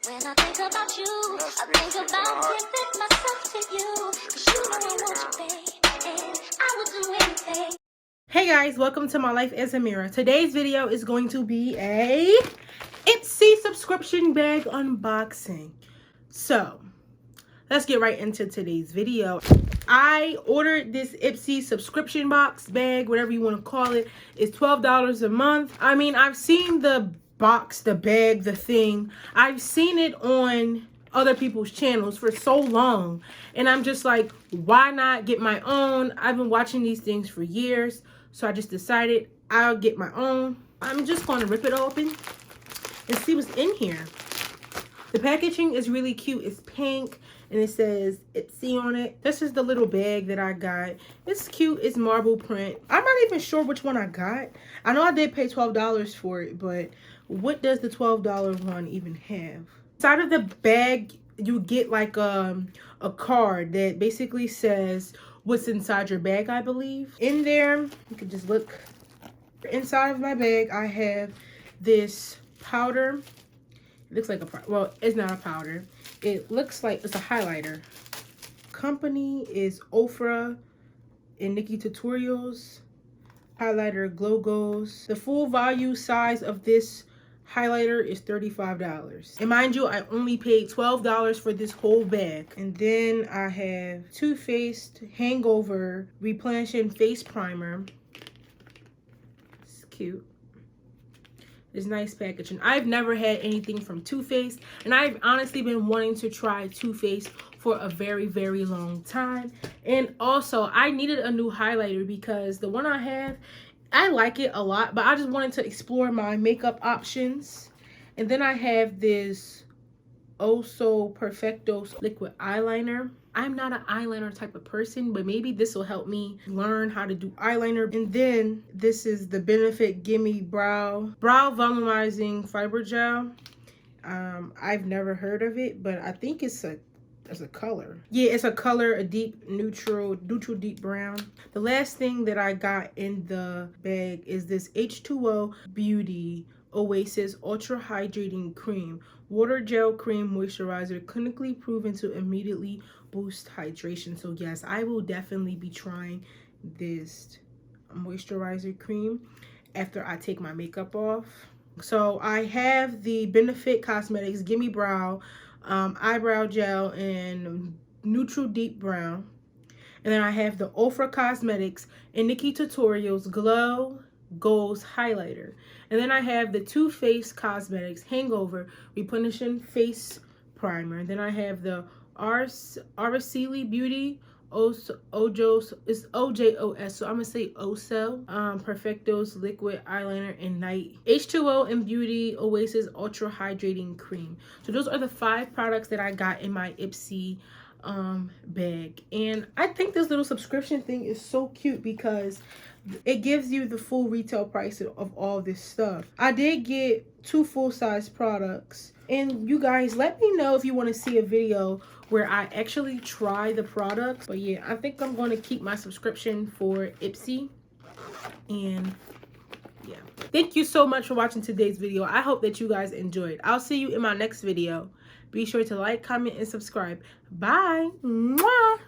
When I think about you, I think about giving myself to you. 'Cause you know I want you, babe, and I would do anything. Hey guys, welcome to my Life as Amira. Today's video is going to be a IPSY subscription bag unboxing. So, let's get right into today's video. I ordered this IPSY subscription box bag, whatever you want to call it. It's $12 a month. I mean, I've seen the box, the bag, the thing. I've seen it on other people's channels for so long. And I'm just like, why not get my own? I've been watching these things for years. So I just decided I'll get my own. I'm just going to rip it open and see what's in here. The packaging is really cute. It's pink and it says IPSY on it. This is the little bag that I got. It's cute. It's marble print. I'm not even sure which one I got. I know I did pay $12 for it, but what does the $12 one even have? Inside of the bag, you get like a card that basically says what's inside your bag, I believe. In there, you can just look. Inside of my bag, I have this powder. It looks like well, it's not a powder. It looks like it's a highlighter. Company is Ofra and Nikki Tutorials. Highlighter Glow Goes. The full volume size of this highlighter is $35. And mind you, I only paid $12 for this whole bag. And then I have Too Faced Hangover Replenishing Face Primer. It's cute. It's nice packaging. I've never had anything from Too Faced, and I've honestly been wanting to try Too Faced for a very, very long time. And also, I needed a new highlighter because the one I have, I like it a lot, but I just wanted to explore my makeup options. And then I have this xoxo Perfecto liquid eyeliner. I'm not an eyeliner type of person, but maybe this will help me learn how to do eyeliner. And then this is the Benefit Gimme Brow Volumizing Fiber Gel. I've never heard of it, but I think it's a color. Yeah, it's a color, a deep neutral deep brown. The last thing that I got in the bag is this H2O Beauty Oasis Ultra Hydrating Cream. Water gel cream moisturizer, clinically proven to immediately boost hydration. So yes, I will definitely be trying this moisturizer cream after I take my makeup off. So I have the Benefit Cosmetics Gimme Brow eyebrow gel in neutral deep brown. And then I have the Ofra Cosmetics and Nikki Tutorials Glow Goals highlighter. And then I have the Too Faced Cosmetics Hangover Replenishing Face Primer. And then I have the Araceli Beauty OJOS, it's OJOS, so I'm gonna say OSO Perfectos Liquid Eyeliner and Night H2O and Beauty Oasis Ultra Hydrating Cream. So those are the 5 products that I got in my IPSY bag. And I think this little subscription thing is so cute because it gives you the full retail price of all this stuff. I did get 2 full-size products, and you guys let me know if you want to see a video where I actually try the product. But yeah, I think I'm going to keep my subscription for IPSY. And yeah, thank you so much for watching today's video. I hope that you guys enjoyed. I'll see you in my next video. Be sure to like, comment, and subscribe. Bye. Mwah.